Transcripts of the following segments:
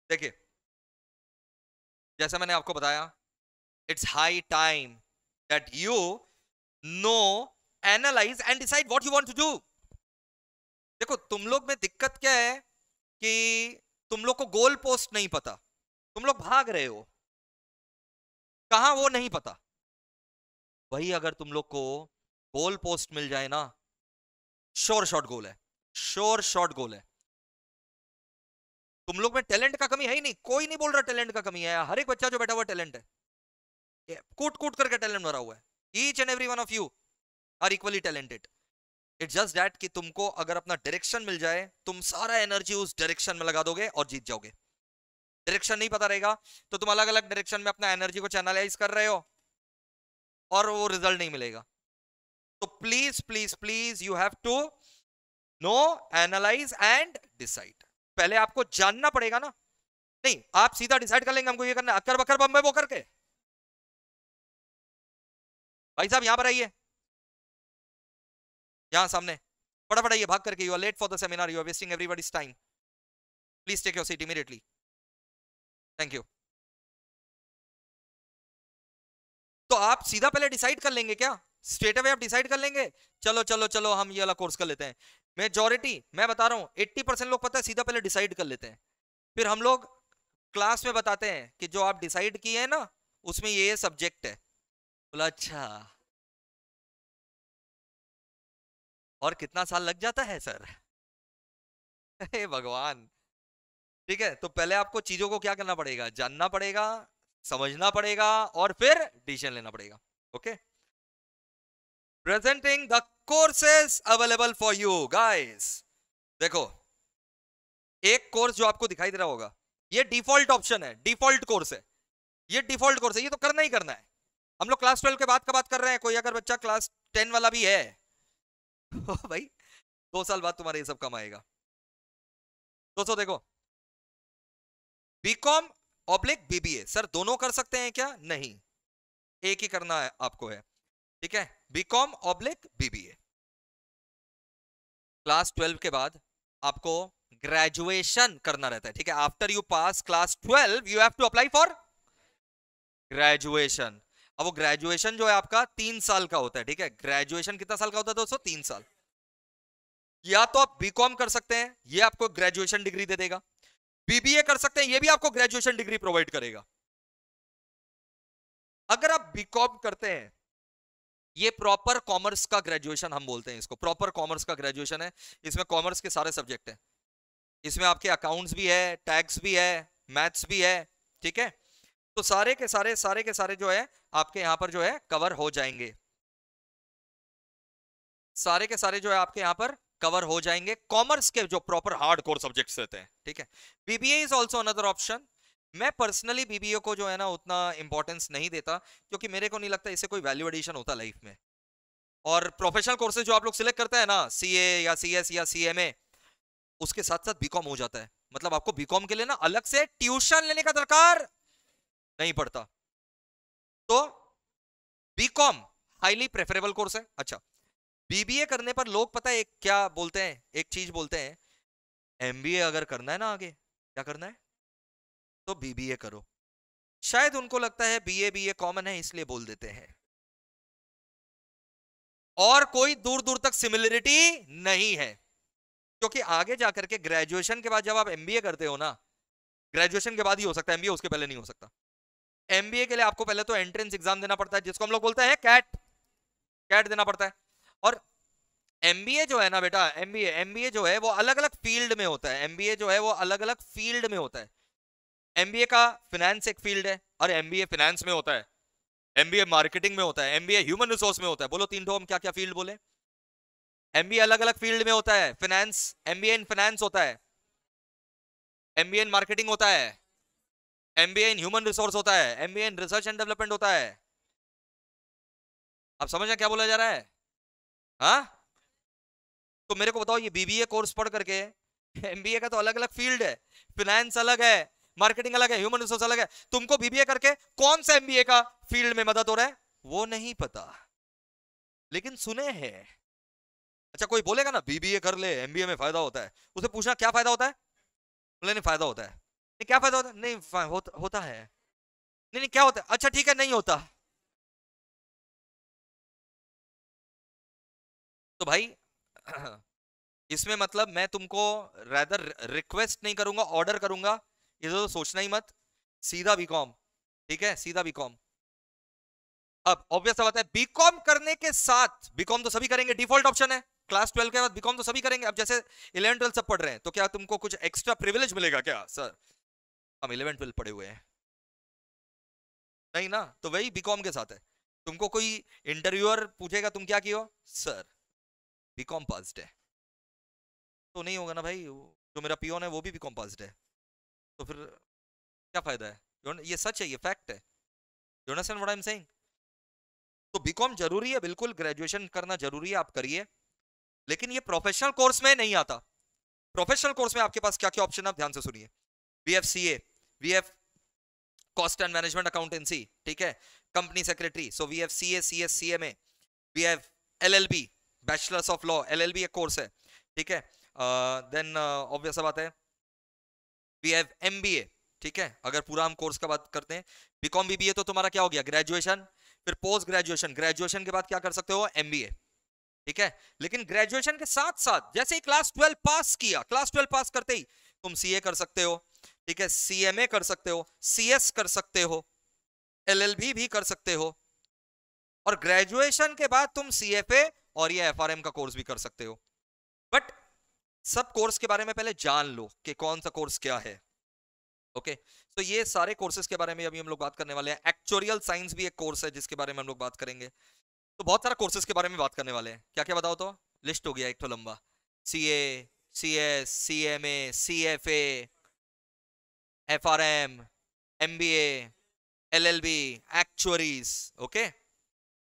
देखिए, जैसा मैंने आपको बताया, it's high time that you know, analyse and decide what you want to do. देखो, तुम लोग में दिक्कत क्या है कि तुम लोग को गोल पोस्ट नहीं पता, तुम लोग भाग रहे हो कहां वो नहीं पता। वही अगर तुम लोग को गोल पोस्ट मिल जाए ना, श्योर शॉट गोल है, श्योर शॉट गोल है। तुम लोग में टैलेंट का कमी है ही नहीं, कोई नहीं बोल रहा टैलेंट का कमी है, हर एक बच्चा जो बैठा हुआ टैलेंट है, कूट कूट करके टैलेंट भरा हुआ है। Each and every one of you are equally talented. It's just that कि तुमको अगर अपना डायरेक्शन मिल जाए, तुम सारा एनर्जी उस डायरेक्शन में लगा दोगे और जीत जाओगे। डायरेक्शन नहीं पता रहेगा तो तुम अलग अलग डायरेक्शन में अपना एनर्जी को चैनलाइज कर रहे हो और वो रिजल्ट नहीं मिलेगा। तो please please please you have to know, analyse and decide. पहले आपको जानना पड़ेगा ना। नहीं, आप सीधा डिसाइड कर लेंगे हमको ये करना, अक्कर बकर बम्बे वो करके। भाई साहब यहां पर आइए, यहां सामने फटाफट आइए भाग करके। You are late for the seminar, you are wasting everybody's time. Please take your seat immediately. Thank you. तो आप सीधा पहले डिसाइड कर लेंगे क्या? स्ट्रेट अवे आप डिसाइड कर लेंगे, चलो चलो चलो हम ये वाला कोर्स कर लेते हैं। मेजॉरिटी, मैं बता रहा हूं 80% लोग पता है सीधा पहले डिसाइड कर लेते हैं, फिर हम लोग क्लास में बताते हैं कि जो आप डिसाइड किए हैं ना उसमें ये सब्जेक्ट है। बोला अच्छा, और कितना साल लग जाता है सर? हे भगवान। ठीक है, तो पहले आपको चीजों को क्या करना पड़ेगा, जानना पड़ेगा, समझना पड़ेगा और फिर डिसीजन लेना पड़ेगा। Okay, presenting the courses available for you guys. देखो, एक कोर्स जो आपको दिखाई दे रहा होगा, ये डिफॉल्ट ऑप्शन है, डिफॉल्ट कोर्स है, ये डिफॉल्ट कोर्स है, ये तो करना ही करना है। हम लोग क्लास 12 के बाद का बात कर रहे हैं, कोई अगर बच्चा क्लास 10 वाला भी है तो भाई 2 साल बाद तुम्हारे ये सब काम आएगा। दोस्तों देखो, बीकॉम ऑब्लिक बीबीए, सर दोनों कर सकते हैं क्या? नहीं, एक ही करना है आपको है। ठीक है, बीकॉम ऑब्लिक बीबीए। क्लास 12 के बाद आपको ग्रेजुएशन करना रहता है। ठीक है, after you pass class 12 you have to apply for graduation. अब वो ग्रेजुएशन जो है आपका 3 साल का होता है। ठीक है, ग्रेजुएशन कितना साल का होता है दोस्तों? 3 साल। या तो आप बीकॉम कर सकते हैं, ये आपको ग्रेजुएशन डिग्री दे देगा। बीबीए कर सकते हैं, ये भी आपको ग्रेजुएशन डिग्री प्रोवाइड करेगा। अगर आप बीकॉम करते हैं, ये प्रॉपर कॉमर्स का ग्रेजुएशन हम बोलते हैं इसको, प्रॉपर कॉमर्स का ग्रेजुएशन है। इसमें कॉमर्स के सारे सब्जेक्ट हैं, इसमें आपके अकाउंट्स भी है, टैक्स भी है, मैथ्स भी है। ठीक है, तो सारे के सारे जो है आपके यहां पर जो है कवर हो जाएंगे, सारे के सारे जो है आपके यहां पर कवर हो जाएंगे, कॉमर्स के जो प्रॉपर हार्ड कोर सब्जेक्ट्स रहते हैं। ठीक है, BBA is also another option. मैं पर्सनली बीबीए को जो है ना उतना इंपॉर्टेंस नहीं देता, क्योंकि मेरे को नहीं लगता इससे कोई वैल्यू एडिशन होता लाइफ में। और प्रोफेशनल कोर्सेज जो आप लोग सिलेक्ट करते हैं ना, सीए या सीएस या सीएमए, उसके साथ साथ बीकॉम हो जाता है। मतलब आपको बीकॉम के लिए ना अलग से ट्यूशन लेने का दरकार नहीं पड़ता। तो बीकॉम हाईली प्रेफरेबल कोर्स है। अच्छा, बीबीए करने पर लोग पता है एक क्या बोलते हैं, एक चीज बोलते हैं, एमबीए अगर करना है ना आगे, क्या करना है तो बीबीए करो। शायद उनको लगता है बीए बीए कॉमन है इसलिए बोल देते हैं, और कोई दूर दूर तक सिमिलरिटी नहीं है। क्योंकि आगे जाकर के ग्रेजुएशन के बाद जब आप एमबीए करते हो ना, ग्रेजुएशन के बाद ही हो सकता है एमबीए, उसके पहले नहीं हो सकता। एमबीए के लिए आपको पहले तो एंट्रेंस एग्जाम देना पड़ता है, जिसको हम लोग बोलते हैं कैट, कैट देना पड़ता है। और एमबीए जो है ना बेटा, एमबीए एमबीए जो है वो अलग अलग फील्ड में होता है, एमबीए जो है वो अलग अलग फील्ड में होता है। एमबीए का फिनेंस एक फील्ड है, और एमबीए फिनेंस में होता है, एमबीए मार्केटिंग में होता है, एमबीए ह्यूमन रिसोर्स में होता है। बोलो तीन ठो हम क्या क्या फील्ड बोले? एमबीए अलग अलग फील्ड में होता है, फिनेंस, एमबीए इन फिनेंस होता है, एमबीए इन मार्केटिंग होता है, एमबीए इन ह्यूमन रिसोर्स होता है, MBA in research and development होता है। आप समझ रहे हैं क्या बोला जा रहा है? हाँ, तो मेरे को बताओ, ये बीबीए कोर्स पढ़ करके, एमबीए का तो अलग अलग फील्ड है, फिनेंस अलग है, मार्केटिंग अलग है, ह्यूमन रिसोर्स अलग है। तुमको बीबीए करके कौन सा एमबीए का फील्ड में मदद हो रहा है वो नहीं पता, लेकिन सुने हैं। अच्छा, कोई बोलेगा ना बीबीए कर ले एमबीए में फायदा होता है, उसे पूछना क्या फायदा होता है, बोले नहीं फायदा होता है। क्या फायदा होता है? नहीं होता है। नहीं नहीं क्या होता है? अच्छा ठीक है, नहीं होता तो भाई इसमें मतलब मैं तुमको रादर रिक्वेस्ट नहीं करूंगा, ऑर्डर करूंगा। ये तो सोचना ही मत, सीधा बीकॉम। ठीक है, सीधा बीकॉम। अब ऑब्वियस बात है, बीकॉम करने के साथ, बीकॉम तो सभी करेंगे, डिफॉल्ट ऑप्शन है। क्लास 12 के बाद बीकॉम तो सभी करेंगे। अब जैसे 11 12 सब पढ़ रहे हैं, तो क्या तुमको कुछ एक्स्ट्रा प्रिविलेज मिलेगा क्या? सर हम 11 12 पढ़े हुए हैं। नहीं ना, तो वही बीकॉम के साथ है। तुमको कोई इंटरव्यूअर पूछेगा तुम क्या किए हो, सर बीकॉम पास्ड है, तो नहीं होगा ना भाई। जो मेरा पियोन है वो भी बीकॉम पास्ड है, तो फिर क्या फायदा है? ये सच है, ये फैक्ट है। You understand what I am saying? तो बीकॉम जरूरी है, बिल्कुल ग्रेजुएशन करना जरूरी है, आप करिए। लेकिन ये प्रोफेशनल कोर्स में नहीं आता। प्रोफेशनल कोर्स में आपके पास क्या क्या ऑप्शन है, आप ध्यान से सुनिए। We have CA, we have cost and management accountancy, ठीक है, company secretary, so we have CA, CS, CMA. We have LLB, bachelors of law, LLB एक कोर्स है, ठीक है। देन ऑब्वियस बात है, वी हैव एमबीए, ठीक है, अगर पूरा हम कोर्स का बात करते हैं। बीकॉम बीबीए तो तुम्हारा क्या हो गया, ग्रेजुएशन। फिर पोस्ट ग्रेजुएशन, ग्रेजुएशन के बाद क्या कर सकते हो, एमबीए, ठीक है। लेकिन ग्रेजुएशन के साथ साथ जैसे ही क्लास 12 पास किया, क्लास 12 पास करते ही तुम सीए कर सकते हो, ठीक है, सीएमए कर सकते हो, सीएस कर सकते हो, एलएलबी भी कर सकते हो, और ग्रेजुएशन के बाद तुम सीएफए और ये एफआरएम का कोर्स भी कर सकते हो। बट सब कोर्स के बारे में पहले जान लो कि कौन सा कोर्स क्या है। ओके, तो ये सारे कोर्सेज के बारे में अभी हम लोग बात करने वाले हैं। एक्चुअरियल साइंस भी एक कोर्स है जिसके बारे में हम लोग बात करेंगे। तो बहुत सारा कोर्सेज के बारे में बात करने वाले हैं। क्या क्या बताओ तो, लिस्ट हो गया एक तो लंबा। CA, CS, CMA, CFA, FRM, MBA, LLB, actuaries. Okay,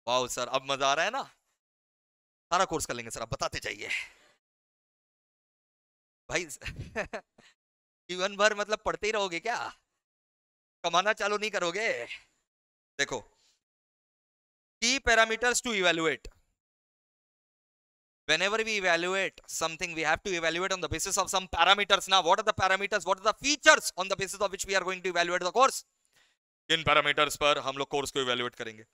wow sir, अब मजा आ रहा है ना? सारा कोर्स कर लेंगे सर, आप बताते जाइए भाई। जीवन भर मतलब पढ़ते ही रहोगे क्या? कमाना चालू नहीं करोगे? देखो, key parameters to evaluate. Whenever we evaluate something, we have to evaluate on the basis of some parameters. Now, what are the parameters? What are the features on the basis of which we are going to evaluate the course? किन parameters पर हम लोग course को evaluate करेंगे?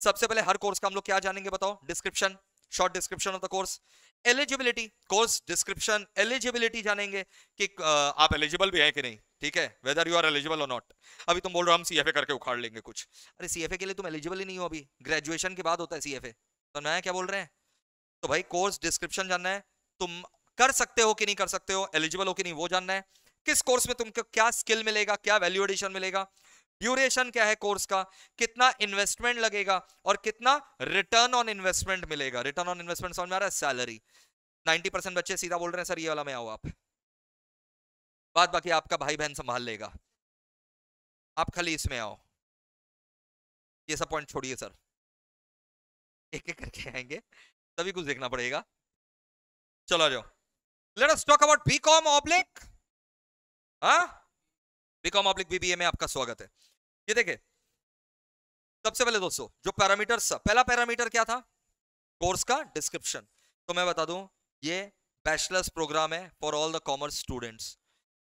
सबसे पहले हर course का हम लोग क्या जानेंगे बताओ? Description, short description of the course. Eligibility, course description, eligibility जानेंगे कि आप एलिजिबल भी हैं कि नहीं, ठीक है, वेदर यू आर एलिजिबल और नॉट। अभी तुम बोल रहे हो हम सीएफए करके उखाड़ लेंगे कुछ, अरे सीएफए के लिए तुम एलिजिबल ही नहीं हो, अभी ग्रेजुएशन के बाद होता है सीएफए। तो नया क्या बोल रहे हैं? तो भाई कोर्स डिस्क्रिप्शन जानना है, तुम कर सकते हो कि नहीं कर सकते हो, एलिजिबल हो कि नहीं वो जानना है। किस कोर्स में तुमको क्या स्किल मिलेगा, क्या वैल्यू एडिशन मिलेगा, ड्यूरेशन क्या है कोर्स का, कितना इन्वेस्टमेंट लगेगा और कितना रिटर्न ऑन इन्वेस्टमेंट मिलेगा। रिटर्न ऑन इन्वेस्टमेंट समझ में आ रहा है? सैलरी। 90% बच्चे सीधा बोल रहे हैं सर ये वाला में आओ आप, बात बाकी आपका भाई बहन संभाल लेगा, आप खाली इसमें आओ। ये सब पॉइंट छोड़िए सर, एक एक करके आएंगे, तभी कुछ देखना पड़ेगा। चलो आ जाओ, let us talk about BCom oblique, हाँ, बीकॉम ऑब्लिक बीबीए में आपका स्वागत है। ये देखे, सबसे पहले दोस्तों जो पैरामीटर्स, पहला पैरामीटर क्या था? कोर्स का डिस्क्रिप्शन। तो मैं बता दूं, ये बैचलर्स प्रोग्राम है for all the commerce students.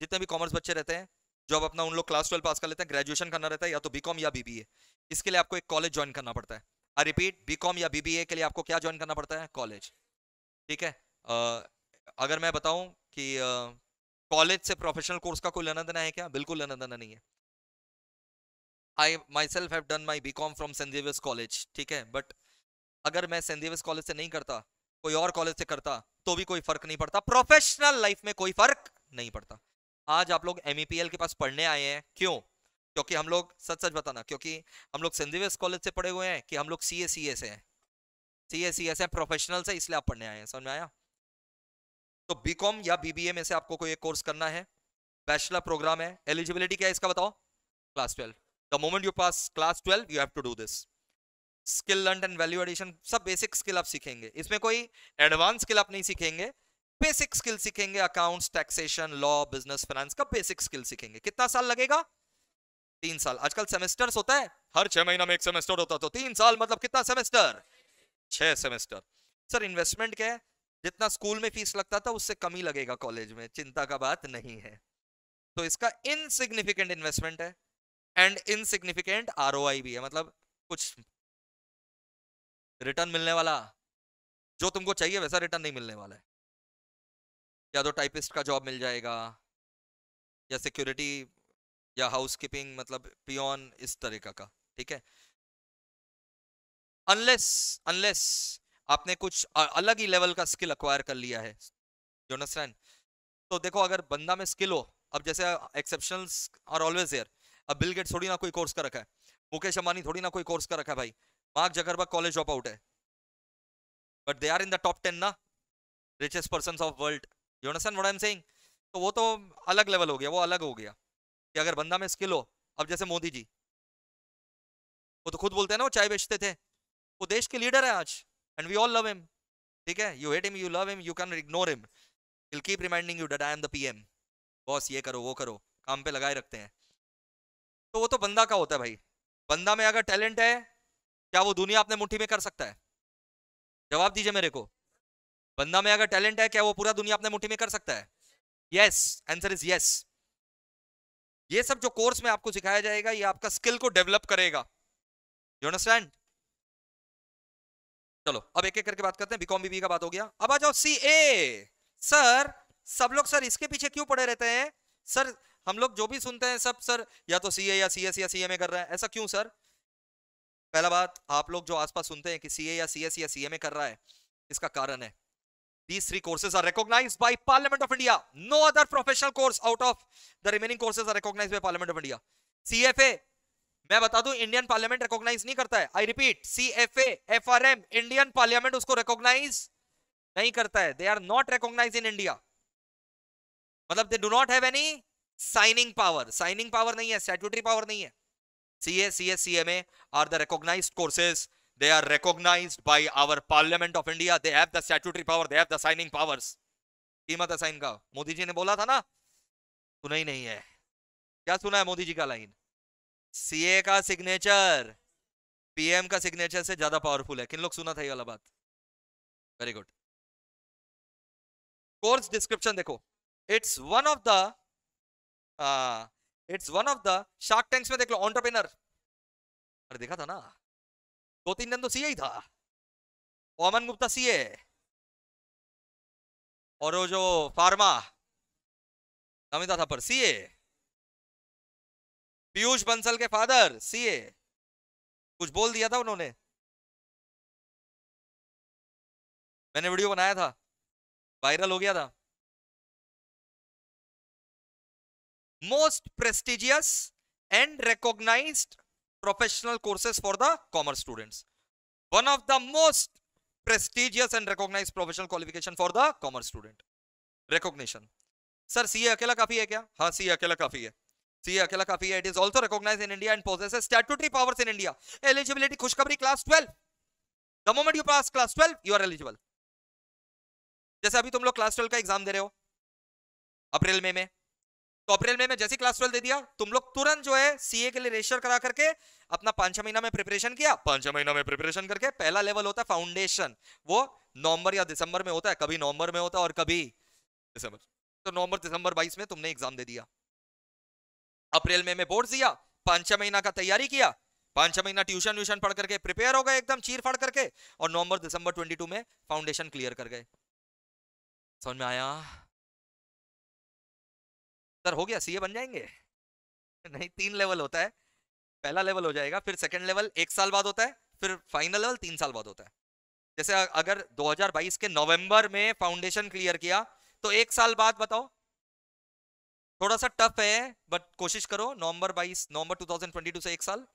जितने भी कॉमर्स बच्चे रहते हैं, जो अब अपना उन लोग क्लास 12 पास कर लेते हैं, ग्रेजुएशन करना रहता है या तो बीकॉम या बीबीए, इसके लिए आपको एक कॉलेज ज्वाइन करना पड़ता है। आई रिपीट, बीकॉम या बीबीए के लिए आपको क्या ज्वाइन करना पड़ता है? कॉलेज, ठीक है। अगर मैं बताऊं कि कॉलेज से प्रोफेशनल कोर्स का कोई लेना देना है क्या? बिल्कुल लेना देना नहीं है। I myself have done my BCom from Saint Xavier's college, ठीक है, बट अगर मैं सेंट जेवियर्स कॉलेज से नहीं करता, कोई और कॉलेज से करता, तो भी कोई फर्क नहीं पड़ता, प्रोफेशनल लाइफ में कोई फर्क नहीं पड़ता। आज आप लोग एमईपीएल के पास पढ़ने आए हैं, क्यों? क्योंकि हम लोग, सच सच बताना, क्योंकि हम लोग सेंट जेवियर्स कॉलेज से पढ़े हुए हैं कि हम लोग सीए से हैं? सीए से प्रोफेशनल से, इसलिए आप पढ़ने आए हैं। समझ में आया? तो बीकॉम या बीबीए में से आपको कोई एक कोर्स करना है, बैचलर प्रोग्राम है। एलिजिबिलिटी क्या है इसका बताओ? Class 12। The moment you pass class 12 you have to do this. Skill learn and value addition, सब बेसिक स्किल आप सीखेंगे, इसमें कोई एडवांस स्किल आप नहीं सीखेंगे, बेसिक स्किल सीखेंगे। Accounts, taxation, law, business, finance का बेसिक स्किल सीखेंगे। कितना साल लगेगा? 3 साल। आजकल सेमेस्टर्स होता है, हर 6 महीना में एक सेमेस्टर होता, तो 3 साल मतलब कितना सेमेस्टर? 6 सेमेस्टर। सर इन्वेस्टमेंट क्या है? जितना स्कूल में फीस लगता था उससे कम ही लगेगा कॉलेज में, चिंता का बात नहीं है। तो इसका इनसिग्निफिकेंट इन्वेस्टमेंट है एंड इनसिग्निफिकेंट आरओआई भी है, मतलब कुछ रिटर्न मिलने वाला जो तुमको चाहिए वैसा रिटर्न नहीं मिलने वाला है। या तो टाइपिस्ट का जॉब मिल जाएगा या सिक्योरिटी या हाउसकीपिंग, मतलब पियोन, इस तरीका का, ठीक है। अनलेस अनलेस आपने कुछ अलग ही लेवल का स्किल अक्वायर कर लिया है, यू अंडरस्टैंड। तो देखो अगर बंदा में स्किल हो, अब जैसे एक्सेप्शनल्स आर ऑलवेज देयर। अब बिल गेट्स थोड़ी ना कोई कोर्स कर रखा है, मुकेश अंबानी थोड़ी ना कोई कोर्स कर रखा है भाई, Mark Zuckerberg college drop out है, but they are in the top 10 ना, richest persons of world, you understand what I am saying. तो वो तो अलग लेवल हो गया, वो अलग हो गया कि अगर बंदा में स्किल हो। अब जैसे मोदी जी, वो तो खुद बोलते हैं ना वो चाय बेचते थे, वो देश के लीडर है आज, and we all love him, ठीक है। You hate him, you love him, you can ignore him, he'll keep reminding you that I am the PM, boss ये करो वो करो, काम पे लगाए रखते हैं। तो वो तो बंदा का होता है भाई, बंदा में अगर टैलेंट है, क्या वो दुनिया अपने मुट्ठी में कर सकता है? जवाब दीजिए मेरे को। बंदा में अगर टैलेंट है, क्या वो पूरा दुनिया अपने मुट्ठी में कर सकता है? Yes, answer is yes. ये सब जो कोर्स में आपको सिखाया जाएगा, ये आपका स्किल को डेवलप करेगा, यू अंडरस्टैंड। चलो अब एक एक करके बात करते हैं। बीकॉम बीबी का बात हो गया, अब आ जाओ सीए। सर सब लोग सर इसके पीछे क्यों पड़े रहते हैं सर? हम लोग जो भी सुनते हैं सब सर या तो सीए या सीएस या सीएमए कर रहा है, ऐसा क्यों सर? पहला बात, आप लोग जो आसपास सुनते हैं कि सीए या सीएस या सीएमए कर रहा है, इसका कारण है these three courses are recognized by Parliament of India. No other professional course out of the remaining courses are recognized by Parliament of India. CFA मैं बता दूं इंडियन पार्लियामेंट रिकॉग्नाइज नहीं करता है। I repeat, CFA FRM Indian parliament उसको recognise नहीं करता है। They are not recognise in India, मतलब they do not have any signing power. Signing power नहीं है, स्टैट्यूटरी पावर नहीं है। CA, CS, CMA are the recognized courses. They are recognized by our Parliament of India. They have the statutory power. They have the signing powers. कीमत है sign का, मोदी जी ने बोला था ना, सुना ही नहीं है। क्या सुना है मोदी जी का लाइन? सीए का सिग्नेचर पीएम का सिग्नेचर से ज्यादा पावरफुल है। किन लोग सुना था ये वाला बात? Very good. कोर्स डिस्क्रिप्शन देखो, it's one of the shark tanks में देख लो, एंटरप्रेन्योर। अरे देखा था ना, 2-3 दिन तो सीए ही था, ओमन गुप्ता सीए, और वो जो फार्मा नमिता थापर सीए, पीयूष बंसल के फादर सीए। कुछ बोल दिया था उन्होंने, मैंने वीडियो बनाया था, वायरल हो गया था। Most prestigious and recognized professional courses for the commerce students. One of the most prestigious and recognized professional qualification for the commerce student. Recognition. Sir CA अकेला काफी है क्या? हाँ सीए अकेला काफी है, सीए अकेला काफी है। It is also recognized in India and possesses statutory powers in India. Eligibility खुशखबरी class 12. The moment you pass class 12, you are eligible. जैसे अभी तुम लोग क्लास 12 का एग्जाम दे रहे हो अप्रैल में, तो अप्रैल में जैसे क्लास 12 दे दिया, तुम लोग तुरंत जो है सीए के लिए रजिस्टर करा करके अपना 5-6 महीना में प्रिपरेशन किया। 5-6 महीना में प्रिपरेशन करके पहला लेवल होता है फाउंडेशन, वो नवंबर या दिसंबर में होता है, कभी नवंबर में होता है और कभी दिसंबर। तो नवंबर दिसंबर 22 में तुमने एग्जाम दे दिया, अप्रैल में बोर्ड दिया, 5-6 महीना का तैयारी किया, 5-6 महीना ट्यूशन व्यूशन पढ़ करके प्रिपेयर हो गए एकदम चीर फाड़ करके, और नवंबर दिसंबर 22 में फाउंडेशन क्लियर कर गए। समझ में आया? सर हो गया सीए बन जाएंगे? नहीं, 3 लेवल होता है। पहला लेवल हो जाएगा, फिर सेकंड लेवल 1 साल बाद होता है, फिर फाइनल लेवल 3 साल बाद होता है। जैसे अगर 2022 के नवंबर में फाउंडेशन क्लियर किया, तो 1 साल बाद बताओ, थोड़ा सा टफ है बट कोशिश करो। नवंबर 2022 से 1 साल,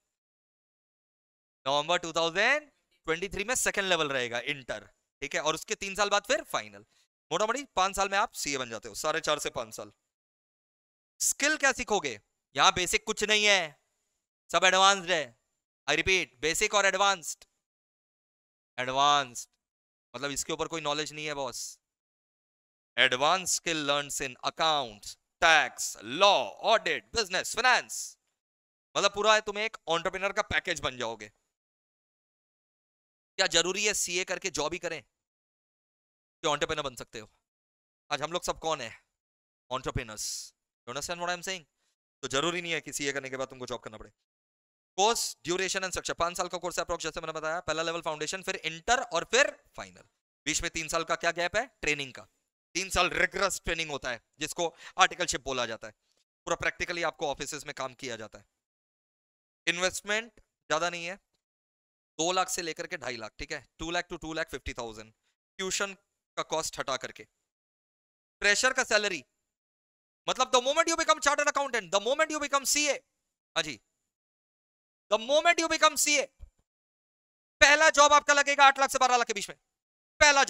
नवंबर 2023 में सेकंड लेवल रहेगा इंटर, ठीक है, और उसके 3 साल बाद फिर फाइनल। मोटा मोटी 5 साल में आप सीए बन जाते हो, 4.5 से 5 साल। स्किल क्या सीखोगे? यहां बेसिक कुछ नहीं है, सब एडवांस्ड है। आई रिपीट, बेसिक और एडवांस्ड। एडवांस्ड मतलब इसके ऊपर कोई नॉलेज नहीं है boss. Advance skill learns in accounts, tax, law, audit, business, finance, मतलब पूरा है, तुम एक एंटरप्रेन्योर का पैकेज बन जाओगे। क्या जरूरी है सीए करके जॉब ही करें कि एंटरप्रेन्योर बन सकते हो? आज हम लोग सब कौन है? Entrepreneurs. You understand what I am saying? तो जरूरी नहीं है कि सीए करने के बाद तुमको जॉब करना पड़े। कोर्स ड्यूरेशन एंड स्ट्रक्चर, 5 साल का कोर्स है अप्रोक्स, जैसे मैंने बताया, पहला लेवल फाउंडेशन, फिर इंटर और फिर फाइनल। बीच में 3 साल का क्या गैप है? ट्रेनिंग का। 3 साल रिगरस ट्रेनिंग होता है जिसको आर्टिकलशिप बोला जाता है। पूरा प्रैक्टिकली आपको ऑफिस में काम किया जाता है। इन्वेस्टमेंट ज्यादा नहीं है, 2 लाख से लेकर के 2.5 लाख, ठीक है, 2 लाख टू 2,50,000 ट्यूशन का कॉस्ट हटा करके। प्रेशर का सैलरी मतलब the moment you become chartered accountant, the moment you become CA, हाँ जी, the moment you become CA, पहला जॉब आपका लगेगा 8 लाख से 12 लाख के बीच में। पहला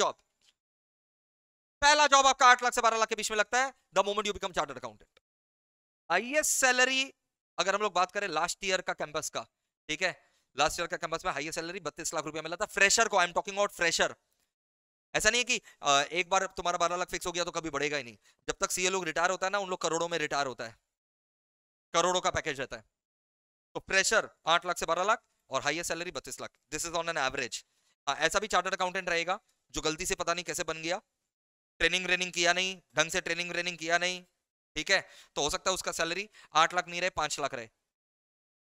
जॉब आपका 8 लाख से 12 लाख के बीच में लगता है the moment you become chartered accountant. Highest salary अगर हम लोग बात करें लास्ट ईयर का कैंपस का, ठीक है, लास्ट ईयर का कैंपस में हाईएस्ट सैलरी 32 लाख रुपया मिला था फ्रेशर को। I am talking about fresher. ऐसा नहीं है कि एक बार तुम्हारा 12 लाख फिक्स हो गया तो कभी बढ़ेगा ही नहीं। जब तक सीए लोग रिटायर होता है ना, उन लोग करोड़ों में रिटायर होता है, करोड़ों का पैकेज रहता है। तो फ्रेशर 8 लाख से 12 लाख और highest salary 32 lakh, this is on an average. ऐसा भी चार्टर्ड अकाउंटेंट रहेगा जो गलती से पता नहीं कैसे बन गया, ट्रेनिंग किया नहीं ढंग से, ट्रेनिंग किया नहीं, ठीक है, तो हो सकता है उसका सैलरी 8 लाख नहीं रहे, 5 लाख रहे।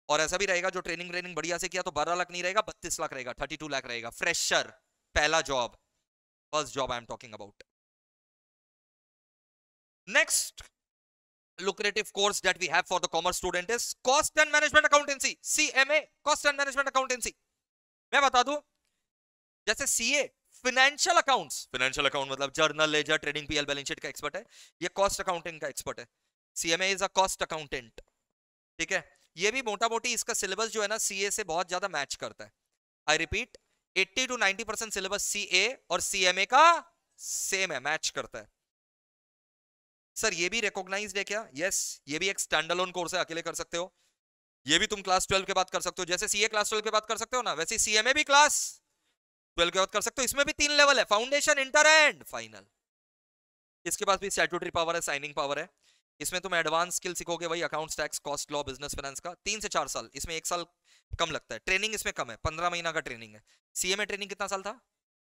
और ऐसा भी रहेगा जो ट्रेनिंग बढ़िया से किया तो 12 लाख नहीं रहेगा, 32 लाख रहेगा, 32 लाख रहेगा। फ्रेशर, पहला job, first job I am talking about. Next lucrative course that we have for the commerce student is cost and management accountancy, CMA, cost and management accountancy। मैं बता दूं, जैसे CA फाइनेंशियल अकाउंट मतलब journal, ledger, trading, PL, balance sheet का expert है, ये cost accounting का expert है। CMA is a cost accountant, ठीक है। ये भी मोटा मोटी इसका सिलेबस जो है ना CA से बहुत ज्यादा मैच करता है। I repeat, 80 to 90% syllabus CA और CMA का सेम है, मैच करता है। सर ये भी रिकॉग्नाइज्ड है क्या? यस, ये भी एक स्टैंड अलोन कोर्स है, अकेले कर सकते हो। ये भी तुम क्लास 12 के बाद कर सकते हो, जैसे सीए क्लास 12 के बाद कर सकते हो ना, वैसे सीएमए भी क्लास 12 के बाद कर सकते हो। इसमें भी 3 लेवल है, फाउंडेशन, इंटर एंड फाइनल। इसके पास भी स्टैट्यूटरी पावर है, साइनिंग पावर है। इसमें तुम एडवांस स्किल सीखोगे, वही accounts, tax, cost, law, business, finance का 3 से 4 साल। इसमें 1 साल कम लगता है, ट्रेनिंग इसमें कम है, 15 महीना का ट्रेनिंग है। सीए में ट्रेनिंग कितना साल था?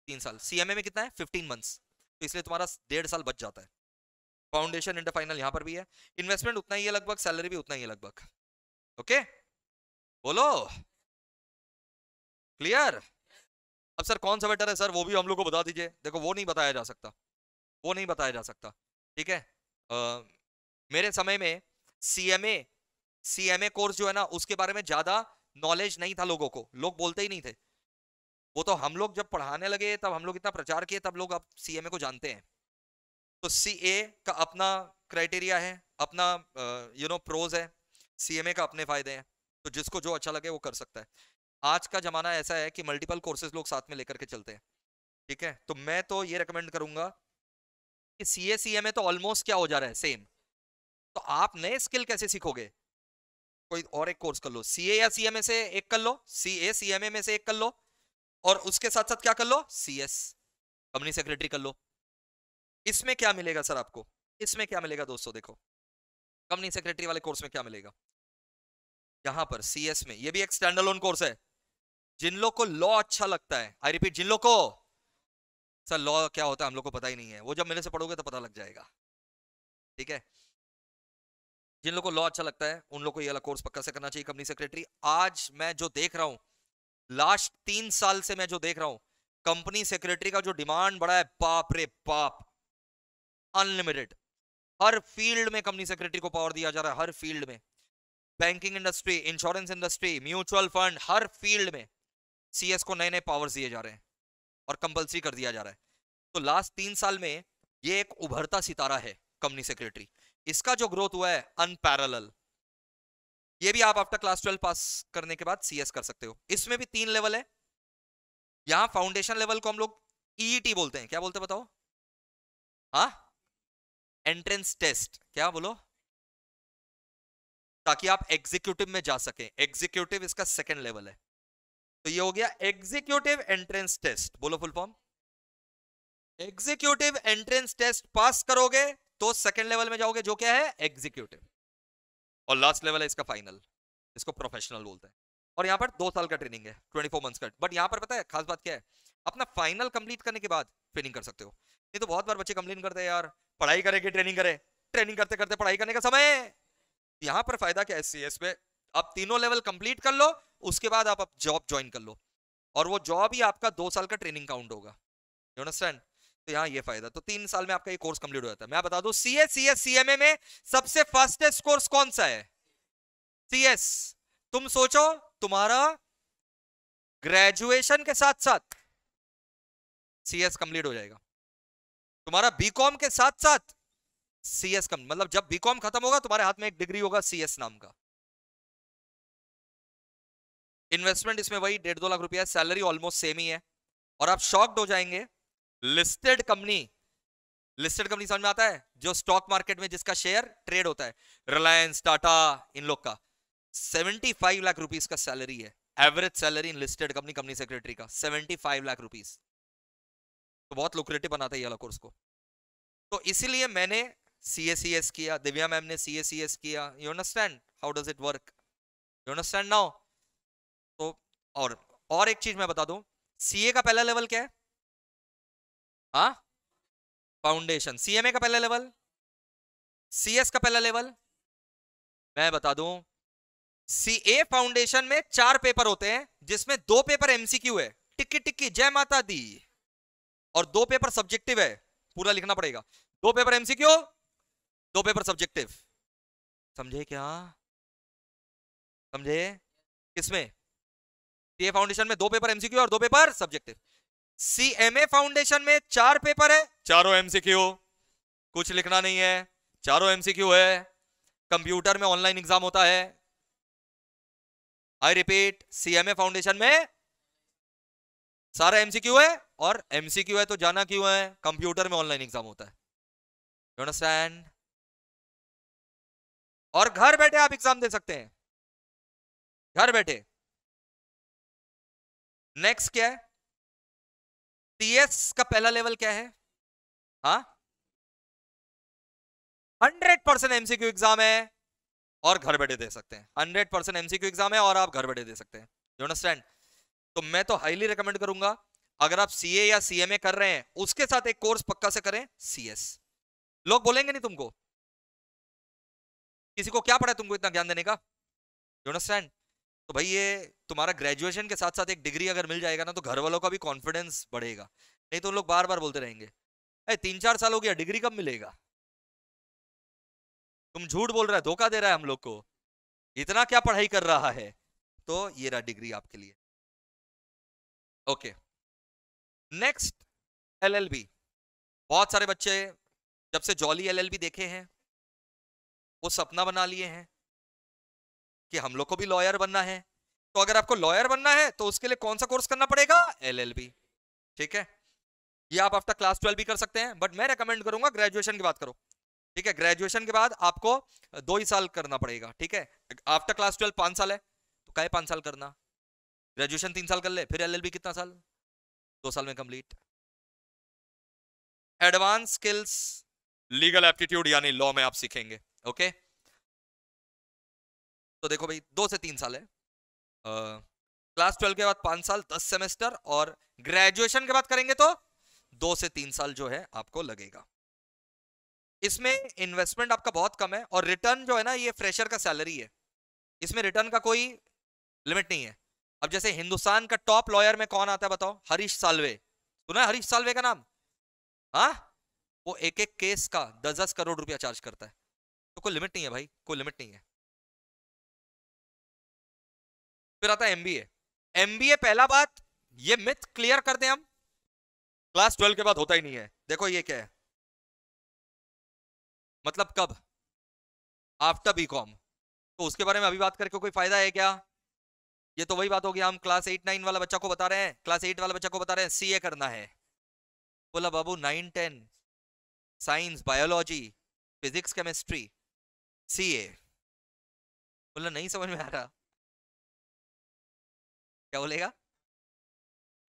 3 साल। सीएमए में कितना है? 15 मंथ्स, तो इसलिए तुम्हारा 1.5 साल बच जाता है। फाउंडेशन, इंटर, फाइनल यहाँ पर भी है। इन्वेस्टमेंट उतना ही है लगभग, सैलरी भी उतना ही है लगभग। ओके, बोलो क्लियर? अब सर कौन सा बेटर है सर, वो भी हम लोग को बता दीजिए। देखो वो नहीं बताया जा सकता, वो नहीं बताया जा सकता, ठीक है। मेरे समय में सीएमए कोर्स जो है ना, उसके बारे में ज्यादा नॉलेज नहीं था लोगों को, लोग बोलते ही नहीं थे। वो तो हम लोग जब पढ़ाने लगे, तब हम लोग इतना प्रचार किए, तब लोग अब सीएमए को जानते हैं। तो सीए का अपना क्राइटेरिया है, अपना प्रोज है, सीएमए का अपने फायदे हैं। तो जिसको जो अच्छा लगे वो कर सकता है। आज का जमाना ऐसा है कि मल्टीपल कोर्सेज लोग साथ में लेकर के चलते हैं, ठीक है। तो मैं तो ये रेकमेंड करूंगा कि सीए सीएमए तो ऑलमोस्ट क्या हो जा रहा है, सेम। तो आप नए स्किल कैसे सीखोगे? कोई और एक कोर्स कर लो, सीए या सीएमए से एक कर लो, सीए सीएमए में से एक कर लो, और उसके साथ साथ क्या कर लो, सीएस, कंपनी सेक्रेटरी कर लो। इसमें क्या मिलेगा सर आपको? इसमें क्या मिलेगा दोस्तों? देखो कंपनी सेक्रेटरी वाले कोर्स में क्या मिलेगा, यहां पर सीएस में, ये भी एक स्टैंड अलोन कोर्स है। जिन लोग को लॉ अच्छा लगता है, आई रिपीट, जिन लोग को, सर लॉ क्या होता है हम लोग को पता ही नहीं है, वो जब मेरे से पढ़ोगे तो पता लग जाएगा, ठीक है। जिन लोग को लॉ अच्छा लगता है उन लोग को ये वाला कोर्स पक्का से करना चाहिए, कंपनी सेक्रेटरी। आज मैं जो देख रहा हूं, लास्ट 3 साल से मैं जो देख रहा हूं, कंपनी सेक्रेटरी का जो डिमांड बढ़ा है, बाप रे बाप, अनलिमिटेड। हर फील्ड में कंपनी सेक्रेटरी को पावर दिया जा रहा है, हर फील्ड में, banking industry, insurance industry, mutual fund, हर फील्ड में सीएस को नए नए पावर्स दिए जा रहे हैं और कंपलसरी कर दिया जा रहा है। तो लास्ट 3 साल में ये एक उभरता सितारा है कंपनी सेक्रेटरी। इसका जो ग्रोथ हुआ है अनपैरेलल। ये भी आप आफ्टर क्लास 12 पास करने के बाद सीएस कर सकते हो। इसमें भी 3 लेवल है। यहां फाउंडेशन लेवल को हम लोग ईईटी बोलते हैं, क्या बोलते हैं बताओ? हाँ, एंट्रेंस टेस्ट, क्या बोलो, ताकि आप एग्जीक्यूटिव में जा सके। एग्जीक्यूटिव इसका सेकंड लेवल है। तो ये हो गया एग्जीक्यूटिव एंट्रेंस टेस्ट, बोलो full form. Executive entrance test pass करोगे तो सेकंड लेवल में जाओगे, जो क्या है, एग्जीक्यूटिव। और लास्ट लेवल है इसका फाइनल, इसको प्रोफेशनल बोलते हैं। और यहां पर 2 साल का ट्रेनिंग है, 24 मंथ्स का। बट यहां पर पता है खास बात क्या है, अपना फाइनल कंप्लीट करने के बाद ट्रेनिंग कर सकते हो। नहीं तो बहुत बार बच्चे कंप्लेन करते हैं, यार पढ़ाई करे कि ट्रेनिंग करे, ट्रेनिंग करते करते पढ़ाई करने का समय। यहां पर फायदा क्या है सीएस में, आप तीनों लेवल कंप्लीट कर लो, उसके बाद आप जॉब ज्वाइन कर लो, और वो जॉब ही आपका 2 साल का ट्रेनिंग काउंट होगा। You understand? तो यहाँ ये फायदा, तो 3 साल में आपका ये कोर्स कंप्लीट हो जाता है। मैं बता दूं सीएस सीएस सीएमए में सबसे फास्टेस्ट कोर्स कौन सा है? सीएस। तुम सोचो, तुम्हारा ग्रेजुएशन के साथ साथ सीएस कंप्लीट हो जाएगा, तुम्हारा बीकॉम के साथ साथ सीएस कम, मतलब जब बीकॉम खत्म होगा तुम्हारे हाथ में एक डिग्री होगा सीएस नाम का। इन्वेस्टमेंट इसमें वही 1.5-2 लाख रुपया, सैलरी ऑलमोस्ट सेम ही है। और आप शॉक्ड हो जाएंगे, लिस्टेड कंपनी, लिस्टेड कंपनी समझ में आता है, जो स्टॉक मार्केट में जिसका शेयर ट्रेड होता है, रिलायंस, टाटा, इन लोग का 75 लाख रुपीस का सैलरी है, average salary in listed company, company secretary का 75 लाख रुपीस। तो बहुत लुक्रेटिव बनाता है ये वाला कोर्स को। तो इसीलिए मैंने सीएसीएस किया, दिव्या मैम ने सीएसीएस किया। You understand how does it work? You understand now? तो और एक चीज मैं बता दूं, सीए का पहला लेवल क्या है? हाँ, फाउंडेशन। सीएमए का पहला लेवल, सीएस का पहला लेवल मैं बता दूं, सीए फाउंडेशन में 4 पेपर होते हैं, जिसमें 2 पेपर एमसीक्यू है, टिक्की टिक्की जय माता दी, और 2 पेपर सब्जेक्टिव है, पूरा लिखना पड़ेगा। 2 पेपर एमसीक्यू, 2 पेपर सब्जेक्टिव। समझे क्या? समझे? किसमें? सीए फाउंडेशन में 2 पेपर एमसीक्यू और 2 पेपर सब्जेक्टिव। सीएमए फाउंडेशन में 4 पेपर है, चारों एमसीक्यू, कुछ लिखना नहीं है, चारों एमसीक्यू है। कंप्यूटर में ऑनलाइन एग्जाम होता है। आई रिपीट, सीएमए फाउंडेशन में सारा एमसीक्यू है, और एमसीक्यू है तो जाना क्यों है, कंप्यूटर में ऑनलाइन एग्जाम होता है। You understand? और घर बैठे आप एग्जाम दे सकते हैं, घर बैठे। नेक्स्ट क्या है? सीएस का पहला लेवल क्या है? हाँ, 100% एमसीक्यू एग्जाम है, और घर बैठे दे सकते हैं। 100% एमसीक्यू एग्जाम है और आप घर बैठे दे सकते हैं। You understand? तो मैं तो हाईली रिकमेंड करूंगा, अगर आप सीए या सीएमए कर रहे हैं, उसके साथ एक कोर्स पक्का से करें, सीएस। लोग बोलेंगे नहीं तुमको, किसी को क्या पड़ा है तुमको इतना ज्ञान देने का? You understand? तो भाई ये तुम्हारा ग्रेजुएशन के साथ साथ एक डिग्री अगर मिल जाएगा ना, तो घर वालों का भी कॉन्फिडेंस बढ़ेगा। नहीं तो उन लोग बार बार बोलते रहेंगे, 3-4 साल हो गया, डिग्री कब मिलेगा? तुम झूठ बोल रहा है, धोखा दे रहा है हम लोग को, इतना क्या पढ़ाई कर रहा है? तो ये रहा डिग्री आपके लिए। Okay, next LLB. बहुत सारे बच्चे जब से जॉली एलएलबी देखे हैं, वो सपना बना लिए हैं कि हम लोग को भी लॉयर बनना है। तो अगर आपको लॉयर बनना है तो उसके लिए कौन सा कोर्स करना पड़ेगा? एलएलबी। ठीक है, ये आप आफ्टर क्लास 12 भी कर सकते हैं, बट मैं रेकमेंड करूंगा ग्रेजुएशन की बात करो। ठीक है, ग्रेजुएशन के बाद आपको 2 ही साल करना पड़ेगा। ठीक है, आफ्टर क्लास 12 5 साल है, तो क्या 5 साल करना, ग्रेजुएशन 3 साल कर ले, फिर एलएलबी कितना साल? 2 साल में complete. Advance skills, legal aptitude यानी लॉ में आप सीखेंगे। ओके, तो देखो भाई 2 से 3 साल है, क्लास 12 के बाद 5 साल 10 सेमेस्टर, और ग्रेजुएशन के बाद करेंगे तो 2 से 3 साल जो है आपको लगेगा। इसमें इन्वेस्टमेंट आपका बहुत कम है, और रिटर्न जो है ना, ये फ्रेशर का सैलरी है, इसमें रिटर्न का कोई लिमिट नहीं है। अब जैसे हिंदुस्तान का टॉप लॉयर में कौन आता है बताओ? हरीश साल्वे। सुना है हरीश साल्वे का नाम? हाँ, वो एक एक केस का 10-10 करोड़ रुपया चार्ज करता है। तो कोई लिमिट नहीं है भाई, कोई लिमिट नहीं है। फिर आता है एमबीए। एमबीए, पहला बात ये मिथ क्लियर कर दें हम, क्लास 12 के बाद होता ही नहीं है। देखो ये क्या है, मतलब कब? After BCom. तो उसके बारे में अभी बात करके कोई फायदा है क्या? ये तो वही बात होगी, हम क्लास 8-9 वाला बच्चा को बता रहे हैं, क्लास 8 वाला बच्चा को बता रहे हैं सीए करना है। बोला बाबू 9-10 science, biology, physics, chemistry, CA. बोला नहीं समझ में आ रहा, क्या बोलेगा?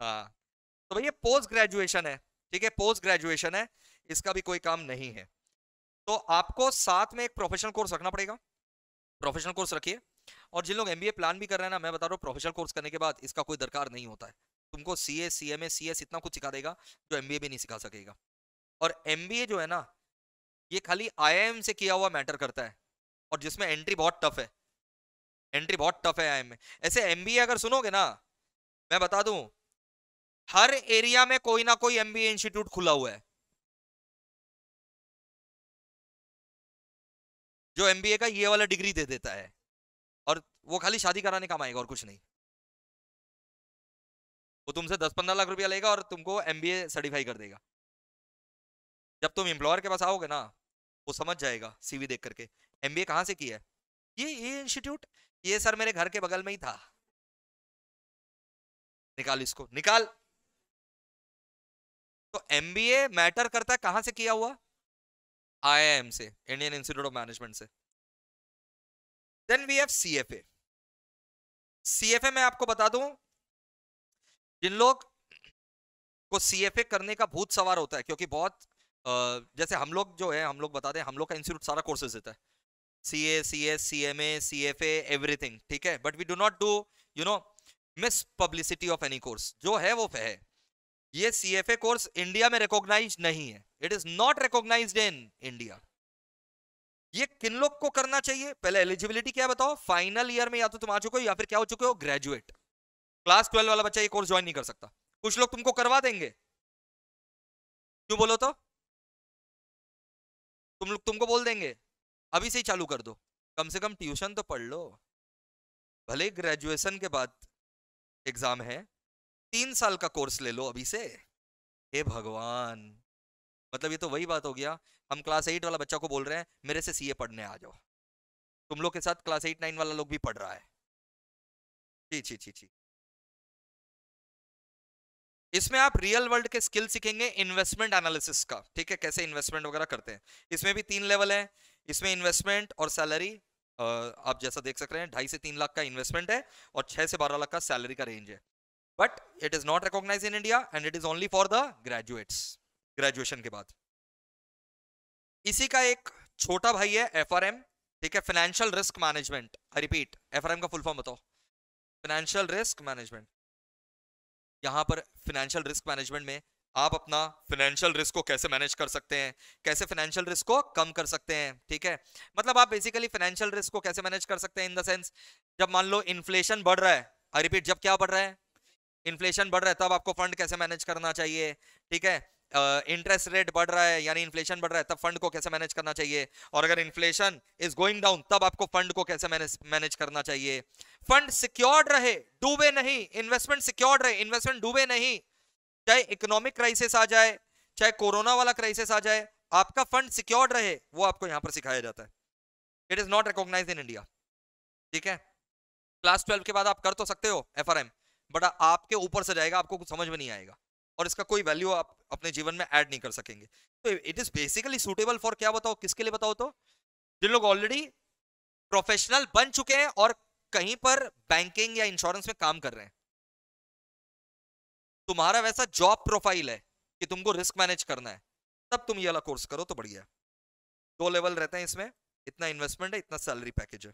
हाँ, तो भैया पोस्ट ग्रेजुएशन है। ठीक है, पोस्ट ग्रेजुएशन है, इसका भी कोई काम नहीं है। तो आपको साथ में एक प्रोफेशनल कोर्स रखना पड़ेगा, प्रोफेशनल कोर्स रखिए। और जिन लोग एमबीए प्लान भी कर रहे हैं ना, मैं बता रहा हूँ प्रोफेशनल कोर्स करने के बाद इसका कोई दरकार नहीं होता है। तुमको सीए, सीएमए, सीएस इतना कुछ सिखा देगा जो एमबीए भी नहीं सिखा सकेगा। और एमबीए जो है ना, ये खाली आईआईएम से किया हुआ मैटर करता है, और जिसमें एंट्री बहुत टफ है, एंट्री बहुत टफ है आईआईएम में। ऐसे एमबीए अगर सुनोगे ना, मैं बता दूं, हर एरिया में कोई ना कोई एमबीए इंस्टीट्यूट खुला हुआ है जो एमबीए का ये वाला डिग्री दे देता है, और वो खाली शादी कराने काम आएगा और कुछ नहीं। वो तुमसे 10-15 लाख रुपया लेगा और तुमको एमबीए सर्टिफाई कर देगा। जब तुम एम्प्लॉयर के पास आओगे ना, वो समझ जाएगा सीवी देख करके, एमबीए कहाँ से किया है, ये इंस्टीट्यूट, ये सर मेरे घर के बगल में ही था, निकाल इसको निकाल। तो एमबीए मैटर करता है कहां से किया हुआ, आईआईएम से, इंडियन इंस्टीट्यूट ऑफ मैनेजमेंट से। Then we have CFA. CFA में आपको बता दूं, जिन लोग को सीएफए करने का भूत सवार होता है, क्योंकि बहुत जैसे हम लोग जो है, हम लोग बताते हैं, हम लोग का इंस्टीट्यूट सारा कोर्सेज देता है, CA, CS, CMA, CFA, everything, ठीक है, but we do not do you know miss publicity of any course, जो है वो है। ये सीएफए कोर्स इंडिया में रिकॉग्नाइज नहीं है, it is not recognised in India. ये किन लोग को करना चाहिए, पहले एलिजिबिलिटी क्या है बताओ, फाइनल ईयर में या तो तुम आ चुके हो या फिर क्या हो चुके हो, ग्रेजुएट। क्लास 12 वाला बच्चा ये कोर्स ज्वाइन नहीं कर सकता। कुछ लोग तुमको करवा देंगे, क्यों बोलो तो, तुमको बोल देंगे अभी से ही चालू कर दो, कम से कम ट्यूशन तो पढ़ लो, भले ग्रेजुएशन के बाद एग्जाम है, 3 साल का कोर्स ले लो अभी से। हे भगवान, मतलब ये तो वही बात हो गया, हम क्लास 8 वाला बच्चा को बोल रहे हैं मेरे से सीए पढ़ने आ जाओ, तुम लोग के साथ क्लास 8-9 वाला लोग भी पढ़ रहा है। छी छी छी छी। इसमें आप रियल वर्ल्ड के स्किल सीखेंगे, इन्वेस्टमेंट एनालिसिस का, ठीक है, कैसे इन्वेस्टमेंट वगैरह करते हैं। इसमें भी 3 लेवल है, इसमें इन्वेस्टमेंट और सैलरी, आप जैसा देख सक रहे हैं 2.5 से 3 लाख का इन्वेस्टमेंट है और 6 से 12 लाख का सैलरी का रेंज है, but it is not recognise in India and it is only for the graduates, graduation के बाद। इसी का एक छोटा भाई है एफआरएम, ठीक है, financial risk management. I repeat, FRM का फुल फॉर्म बताओ, फाइनेंशियल रिस्क मैनेजमेंट। यहां पर फाइनेंशियल रिस्क मैनेजमेंट में आप अपना फाइनेंशियल रिस्क को कैसे मैनेज कर सकते हैं, कैसे फाइनेंशियल रिस्क को कम कर सकते हैं, ठीक है, मतलब आप बेसिकली फाइनेंशियल रिस्क को कैसे मैनेज कर सकते हैं इन द सेंस, जब मान लो इन्फ्लेशन बढ़ रहा है, आई रिपीट, जब क्या बढ़ रहा है, इन्फ्लेशन बढ़ रहा है, तब आपको फंड कैसे मैनेज करना चाहिए, ठीक है, इंटरेस्ट रेट बढ़ रहा है यानी इन्फ्लेशन बढ़ रहा है, तब फंड को कैसे मैनेज करना चाहिए, और अगर इन्फ्लेशन इज गोइंग डाउन तब आपको फंड को कैसे मैनेज करना चाहिए। फंड सिक्योर्ड रहे, डूबे नहीं, इन्वेस्टमेंट सिक्योर्ड रहे, इन्वेस्टमेंट डूबे नहीं, चाहे इकोनॉमिक क्राइसिस आ जाए, चाहे कोरोना वाला क्राइसिस आ जाए, आपका फंड सिक्योर्ड रहे, वो आपको यहां पर सिखाया जाता है। It is not recognised in India, ठीक है। क्लास 12 के बाद आप कर तो सकते हो एफआरएम, बट आपके ऊपर से जाएगा, आपको कुछ समझ में नहीं आएगा, और इसका कोई वैल्यू आप अपने जीवन में ऐड नहीं कर सकेंगे। तो it is basically suitable for, क्या बताओ किसके लिए बताओ तो, जिन लोग ऑलरेडी प्रोफेशनल बन चुके हैं और कहीं पर बैंकिंग या इंश्योरेंस में काम कर रहे हैं, तुम्हारा वैसा जॉब प्रोफाइल है कि तुमको रिस्क मैनेज करना है, तब तुम ये वाला कोर्स करो तो बढ़िया है। 2 लेवल रहते हैं इसमें, इतना इन्वेस्टमेंट है, इतना सैलरी पैकेज है।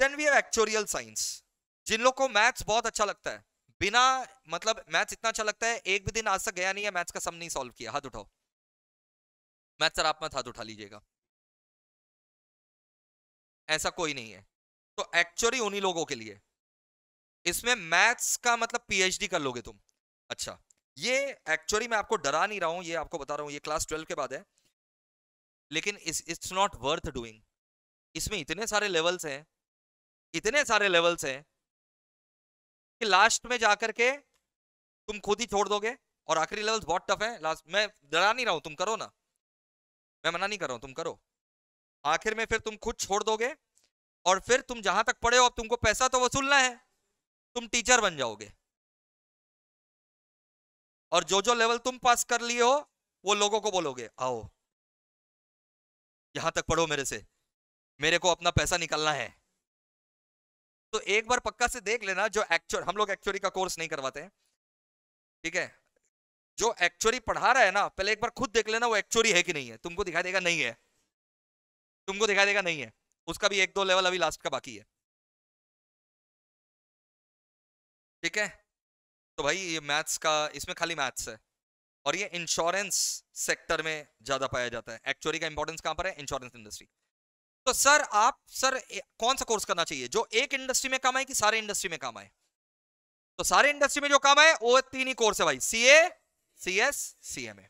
Then we have actuarial science. जिन लोग को मैथ्स बहुत अच्छा लगता है, बिना मतलब मैथ्स इतना अच्छा लगता है, एक भी दिन आज तक गया नहीं है मैथ्स का सम नहीं सॉल्व किया, हाथ उठाओ, मैथ्स सर आप मत हाथ उठा लीजिएगा, ऐसा कोई नहीं है। तो एक्चुअली उन्हीं लोगों के लिए, इसमें मैथ्स का मतलब पीएचडी कर लोगे तुम। अच्छा, ये एक्चुअली मैं आपको डरा नहीं रहा हूं, ये आपको बता रहा हूं, ये क्लास 12 के बाद है, लेकिन इट्स नॉट वर्थ डूइंग। इसमें इतने सारे लेवल्स हैं, इतने सारे लेवल्स हैं कि लास्ट में जाकर के तुम खुद ही छोड़ दोगे, और आखिरी लेवल्स बहुत टफ है। लास्ट मैं डरा नहीं रहा हूं, तुम करो ना, मैं मना नहीं कर रहा हूं, तुम करो, आखिर में फिर तुम खुद छोड़ दोगे, और फिर तुम जहां तक पढ़े हो, अब तुमको पैसा तो वसूलना है, तुम टीचर बन जाओगे, और जो जो लेवल तुम पास कर लिए हो वो लोगों को बोलोगे आओ यहां तक पढ़ो मेरे से, मेरे को अपना पैसा निकालना है। तो एक बार पक्का से देख लेना, जो एक्चुअल, हम लोग एक्चुअली का कोर्स नहीं करवाते हैं, ठीक है, जो एक्चुअली पढ़ा रहा है ना, पहले एक बार खुद देख लेना वो एक्चुअली है कि नहीं है, तुमको दिखाई देगा नहीं है, तुमको दिखाई देगा नहीं है, उसका भी 1-2 लेवल अभी लास्ट का बाकी है, ठीक है। तो भाई ये मैथ्स का, इसमें खाली मैथ्स है, और ये इंश्योरेंस सेक्टर में ज्यादा पाया जाता है। एक्चुअली का इंपॉर्टेंस कहां पर है? Insurance industry. तो सर आप कौन सा कोर्स करना चाहिए जो एक इंडस्ट्री में काम आए कि सारे इंडस्ट्री में काम आए? तो सारे इंडस्ट्री में जो काम आए वो तीन ही कोर्स है भाई, सीए, सीएस, सीएमए।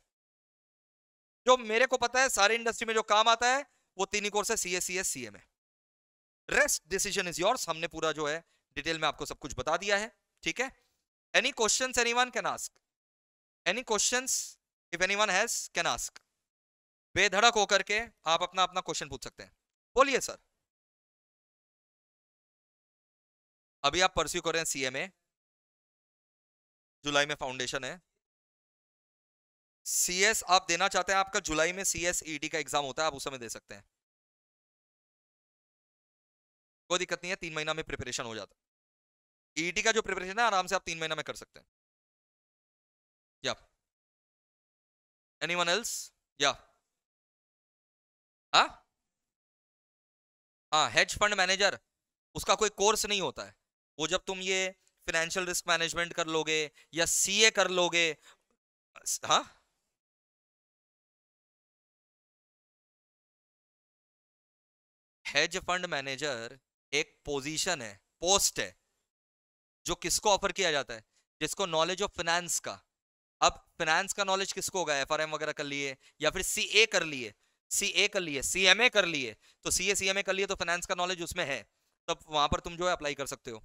जो मेरे को पता है सारे इंडस्ट्री में जो काम आता है वो तीन ही कोर्स है, CA, CS, CMA. Rest decision is yours. हमने पूरा जो है डिटेल में आपको सब कुछ बता दिया है, ठीक है। Any questions anyone can ask, any questions if anyone has can ask. बेधड़क होकर के आप अपना अपना क्वेश्चन पूछ सकते हैं, बोलिए सर। अभी आप परस्यू कर रहे हैं सीएमए, जुलाई में फाउंडेशन है। सीएस आप देना चाहते हैं, आपका जुलाई में सीएस ईडी का एग्जाम होता है, आप उस समय दे सकते हैं, कोई दिक्कत नहीं है। 3 महीना में प्रिपरेशन हो जाता है। ईडी का जो प्रिपरेशन है आराम से आप 3 महीना में कर सकते हैं। या एनीवन एल्स? या हाँ हाँ, हेज फंड मैनेजर उसका कोई कोर्स नहीं होता है। वो जब तुम ये फाइनेंशियल रिस्क मैनेजमेंट कर लोगे या सीए कर लोगे। हाँ, हेज फंड मैनेजर एक पोजीशन है, पोस्ट है, जो किसको ऑफर किया जाता है? जिसको नॉलेज ऑफ फाइनेंस का। अब फाइनेंस का नॉलेज किसको होगा? एफआरएम वगैरह कर लिए या फिर सीए कर लिए, सीए कर लिए, सीएमए कर लिए। तो सीए सीएमए कर लिए तो फाइनेंस का नॉलेज उसमें है, तब वहां पर तुम जो है अप्लाई कर सकते हो।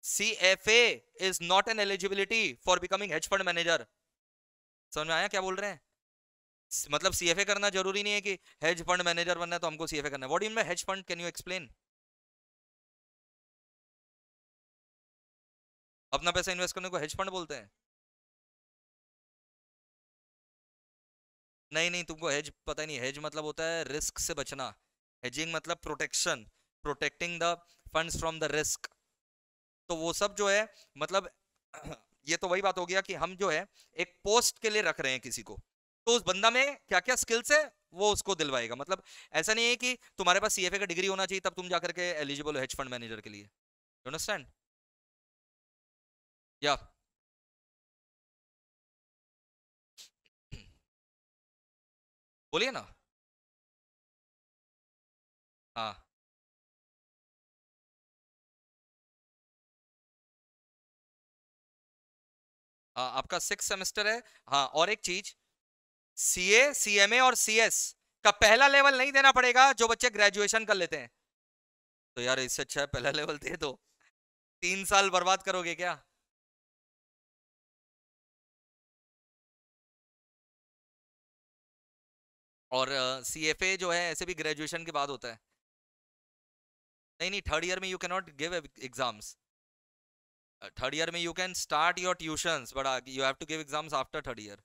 CFA is not an eligibility for becoming hedge fund manager. समझ में आया क्या बोल रहे हैं? मतलब सीएफए करना जरूरी नहीं है कि हेज फंड मैनेजर बनना है तो हमको सीएफए करना है। What do you mean by hedge fund? Can you explain? अपना पैसा इन्वेस्ट करने को हेज फंड बोलते हैं? नहीं नहीं, तुमको हेज पता ही नहीं। हेज मतलब होता है रिस्क से बचना। हेजिंग मतलब protection, protecting the funds from the risk. तो वो सब जो है मतलब ये तो वही बात हो गया कि हम जो है एक पोस्ट के लिए रख रहे हैं किसी को, तो उस बंदा में क्या क्या स्किल्स है वो उसको दिलवाएगा। मतलब ऐसा नहीं है कि तुम्हारे पास सीएफए का डिग्री होना चाहिए तब तुम जाकर के एलिजिबल हो हेज फंड मैनेजर के लिए। You understand? या बोलिए ना। हाँ हाँ, आपका 6 सेमेस्टर है। हाँ, और एक चीज, सीए, सीएमए और सीएस का पहला लेवल नहीं देना पड़ेगा जो बच्चे ग्रेजुएशन कर लेते हैं। तो यार इससे अच्छा है पहला लेवल दे दो। 3 साल बर्बाद करोगे क्या? और सीएफए जो है ऐसे भी ग्रेजुएशन के बाद होता है। नहीं नहीं, थर्ड ईयर में you can not give exams. Third year में you can start your tuitions but you have to give exams after third year.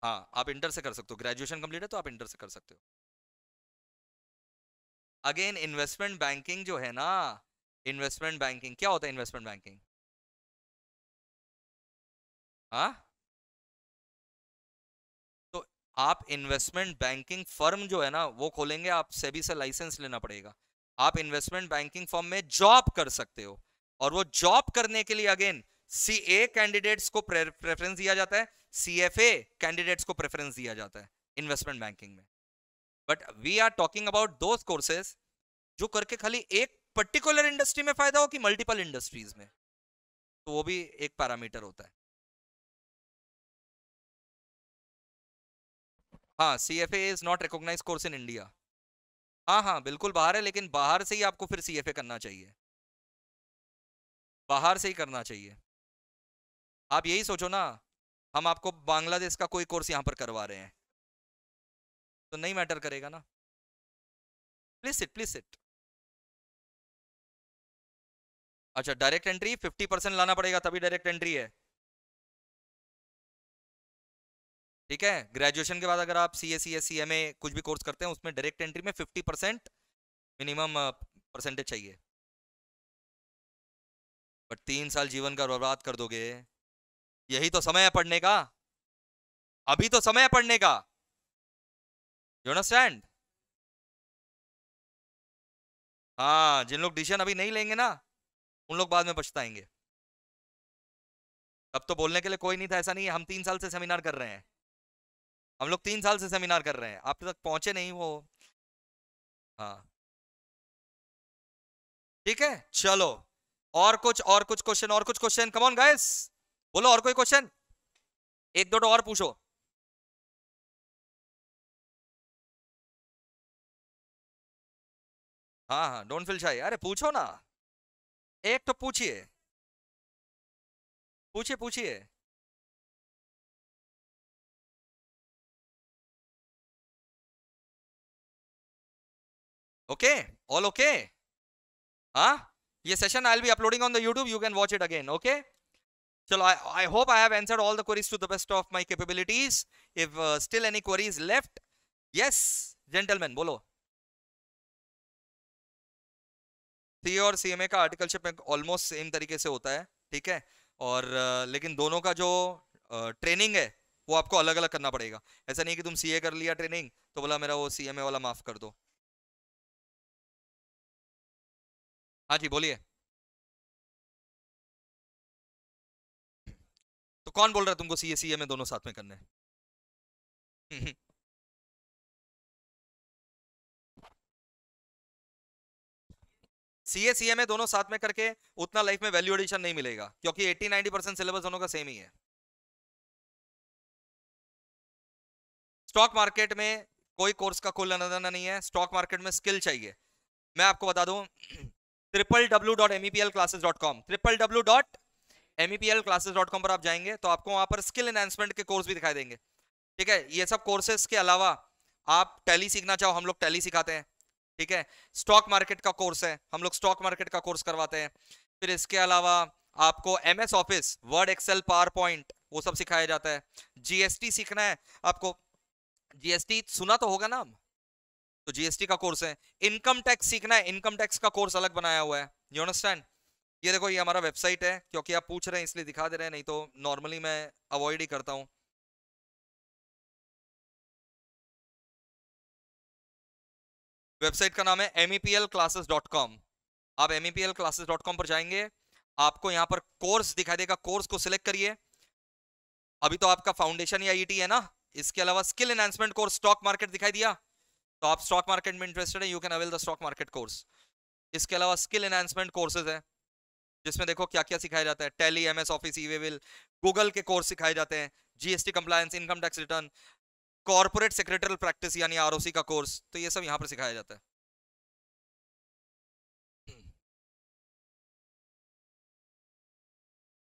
हाँ, आप इंटर से कर सकते हो, ग्रेजुएशन कंप्लीट है तो आप इंटर से कर सकते हो। अगेन इन्वेस्टमेंट बैंकिंग जो है ना, इन्वेस्टमेंट बैंकिंग क्या होता है? इन्वेस्टमेंट बैंकिंग, हाँ, तो आप इन्वेस्टमेंट बैंकिंग फर्म जो है ना वो खोलेंगे, आप सेबी से लाइसेंस लेना पड़ेगा। आप इन्वेस्टमेंट बैंकिंग फर्म में जॉब कर सकते हो, और वो जॉब करने के लिए अगेन सीए कैंडिडेट्स को प्रेफरेंस दिया जाता है, सीएफए कैंडिडेट्स को प्रेफरेंस दिया जाता है इन्वेस्टमेंट बैंकिंग में। But we are talking about those courses जो करके खाली एक पर्टिकुलर इंडस्ट्री में फायदा हो कि मल्टीपल इंडस्ट्रीज में, तो वो भी एक पैरामीटर होता है। हाँ, CFA is not recognised course in India. हाँ हाँ बिल्कुल बाहर है, लेकिन बाहर से ही आपको फिर सीएफए करना चाहिए, बाहर से ही करना चाहिए। आप यही सोचो ना, हम आपको बांग्लादेश का कोई कोर्स यहाँ पर करवा रहे हैं तो नहीं मैटर करेगा ना। Please sit, please sit. अच्छा, डायरेक्ट एंट्री 50% लाना पड़ेगा तभी डायरेक्ट एंट्री है, ठीक है। ग्रेजुएशन के बाद अगर आप C S C M A कुछ भी कोर्स करते हैं उसमें डायरेक्ट एंट्री में 50% मिनिमम परसेंटेज चाहिए। बट 3 साल जीवन का बर्बाद कर दोगे। यही तो समय है पढ़ने का, अभी तो समय है पढ़ने का। You understand? हाँ, जिन लोग डिसीजन अभी नहीं लेंगे ना उन लोग बाद में पछताएंगे। अब तो बोलने के लिए कोई नहीं था, ऐसा नहीं है, हम 3 साल से सेमिनार कर रहे हैं। हम लोग 3 साल से सेमिनार कर रहे हैं, आप तक पहुंचे नहीं वो। हाँ ठीक है चलो। और कुछ क्वेश्चन, और कुछ क्वेश्चन, कम ऑन गाइस, बोलो और कोई क्वेश्चन, एक दो तो और पूछो। हाँ हाँ, डोंट फील शाई, अरे पूछो ना, एक तो पूछिए, पूछिए पूछिए। Okay, all okay. हाँ, ये session I will be uploading on the YouTube, you can watch it again, okay. चलो, I hope I have answered all the queries to the best of my capabilities. If still any queries left, yes, gentlemen, बोलो। सी और CMA का articleship में almost same तरीके से होता है, ठीक है। और लेकिन दोनों का जो ट्रेनिंग है वो आपको अलग अलग करना पड़ेगा। ऐसा नहीं कि तुम सीए कर लिया ट्रेनिंग तो बोला मेरा वो सीएमए वाला माफ कर दो। हाँ जी बोलिए। तो कौन बोल रहा है तुमको सीए सीएमए दोनों साथ में करने हैं? सीए सीएमए दोनों साथ में करके उतना लाइफ में वैल्यू एडिशन नहीं मिलेगा, क्योंकि 80-90% सिलेबस दोनों का सेम ही है। स्टॉक मार्केट में कोई कोर्स का कोई लेना देना नहीं है, स्टॉक मार्केट में स्किल चाहिए। मैं आपको बता दूं, www.mepl-classes.com, www.mepl-classes.com पर आप जाएंगे तो आपको वहां पर स्किल एनहांसमेंट के कोर्स भी दिखाई देंगे, ठीक है। ये सब कोर्सेज के अलावा आप टैली सीखना चाहो, हम लोग टैली सिखाते हैं, ठीक है। स्टॉक मार्केट का कोर्स है, हम लोग स्टॉक मार्केट का कोर्स करवाते हैं। फिर इसके अलावा आपको MS Office, Word, Excel, PowerPoint, वो सब सिखाया जाता है। जीएसटी सीखना है आपको, जीएसटी सुना तो होगा ना, तो जीएसटी का कोर्स है। इनकम टैक्स सीखना है, इनकम टैक्स का कोर्स अलग बनाया हुआ है, यू अंडरस्टैंड। ये देखो, ये हमारा वेबसाइट है, क्योंकि आप पूछ रहे हैं इसलिए दिखा दे रहे हैं, नहीं तो नॉर्मली मैं अवॉइड ही करता हूँ। वेबसाइट का नाम है mepl-classes.com। आप mepl-classes.com पर जाएंगे, आपको यहाँ पर कोर्स दिखाई देगा, कोर्स को सिलेक्ट करिए। अभी तो आपका फाउंडेशन या ईटी है ना, इसके अलावा skill enhancement course stock market दिखाई दिया, तो आप स्टॉक मार्केट में इंटरेस्टेड है, you can avail the stock market course. इसके अलावा स्किल एनहांसमेंट कोर्सेज है, जिसमें देखो क्या क्या सिखाया जाता है, टैली, एमएस ऑफिस, ईवेबिल, गूगल के कोर्स सिखाए जाते हैं, GST compliance, income tax return, corporate secretarial practice यानी आरओसी का कोर्स, तो ये सब यहाँ पर सिखाया जाता है।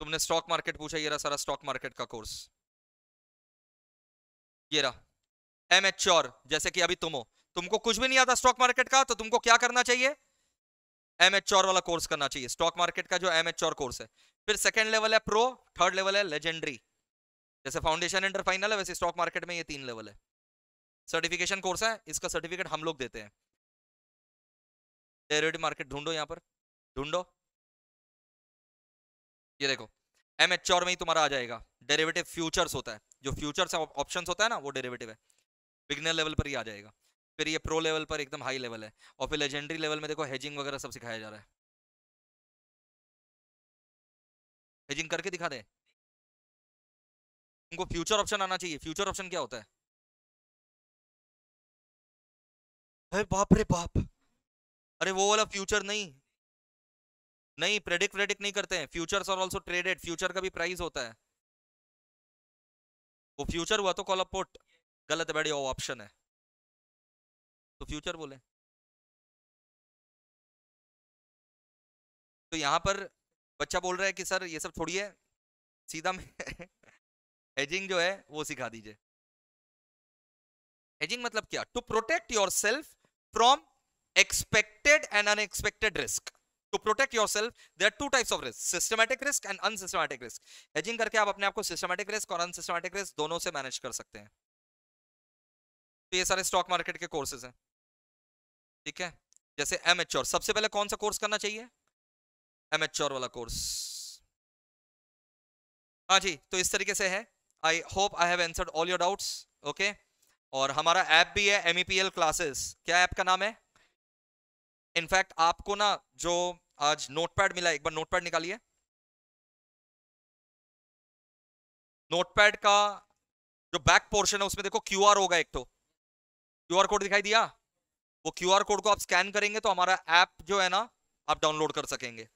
तुमने स्टॉक मार्केट पूछा, ये रहा सारा स्टॉक मार्केट का कोर्स, ये रहा। एमेच्योर, जैसे कि अभी तुम हो, तुमको कुछ भी नहीं आता स्टॉक मार्केट का, तो तुमको क्या करना चाहिए, एमेच्योर वाला कोर्स करना चाहिए, स्टॉक मार्केट का जो एमेच्योर कोर्स है। फिर सेकंड लेवल है प्रो, थर्ड लेवल है लेजेंडरी। जैसे फाउंडेशन, इंटर, फाइनल है, वैसे स्टॉक मार्केट में ये 3 लेवल है। सर्टिफिकेशन कोर्स है, इसका सर्टिफिकेट हम लोग देते हैं। डेरिवेटिव मार्केट ढूंढो, यहाँ पर ढूंढो, ये देखो, एमेच्योर में ही तुम्हारा आ जाएगा। डेरिवेटिव फ्यूचर्स होता है, जो फ्यूचर्स ऑप्शंस होता है ना, वो डेरिवेटिव है, बिगनर लेवल पर ही आ जाएगा। फिर ये प्रो लेवल पर एकदम हाई लेवल है, और फिर लेजेंडरी लेवल में देखो हेजिंग वगैरह सब सिखाया जा रहा है। हेजिंग करके दिखा दे, तुमको फ्यूचर ऑप्शन आना चाहिए। फ्यूचर ऑप्शन क्या होता है? अरे बाप रे बाप, अरे वो वाला फ्यूचर नहीं, नहीं, प्रेडिक्ट प्रेडिक्ट नहीं करते हैं, फ्यूचर्स और ऑल्सो ट्रेडेड, फ्यूचर का भी प्राइस होता है। वो फ्यूचर हुआ तो कॉल अप पुट, गलत है, बढ़िया वो ऑप्शन है, तो फ्यूचर बोले। तो यहाँ पर बच्चा बोल रहा है कि सर ये सब छोड़िए, सीधा हेजिंग जो है वो सिखा दीजिए। हेजिंग मतलब क्या? To protect yourself from expected and unexpected risk. To protect yourself, there are 2 types of risk, systematic risk and unsystematic risk. Hedging करके आप अपने आप को सिस्टमैटिक रिस्क और अनसिस्टमैटिक रिस्क दोनों से मैनेज कर सकते हैं। तो ये सारे स्टॉक मार्केट के कोर्सेज हैं, ठीक है। जैसे एमेच्योर, सबसे पहले कौन सा कोर्स करना चाहिए? एमेच्योर वाला कोर्स। हाँ जी, तो इस तरीके से है। I hope I have answered all your doubts, okay. और हमारा ऐप भी है MEPL क्लासेस। क्या ऐप का नाम है? इनफैक्ट आपको ना जो आज नोटपैड मिला है, एक बार नोटपैड निकालिए, नोटपैड का जो बैक पोर्शन है उसमें देखो क्यूआर होगा, एक तो क्यूआर कोड दिखाई दिया, वो क्यूआर कोड को आप स्कैन करेंगे तो हमारा ऐप जो है ना आप डाउनलोड कर सकेंगे।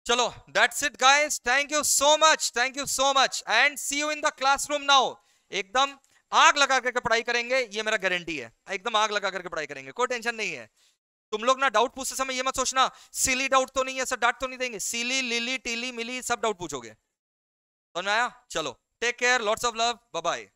चलो that's it guys, thank you so much and see you in the classroom now. एकदम आग लगा करके पढ़ाई करेंगे, ये मेरा गारंटी है, एकदम आग लगा करके पढ़ाई करेंगे, कोई टेंशन नहीं है। तुम लोग ना डाउट पूछते समय ये मत सोचना सिली डाउट तो नहीं है, सर डांट तो नहीं देंगे, सिली लिली टीली मिली सब डाउट पूछोगे, समझ में आया? चलो take care, lots of love, bye bye.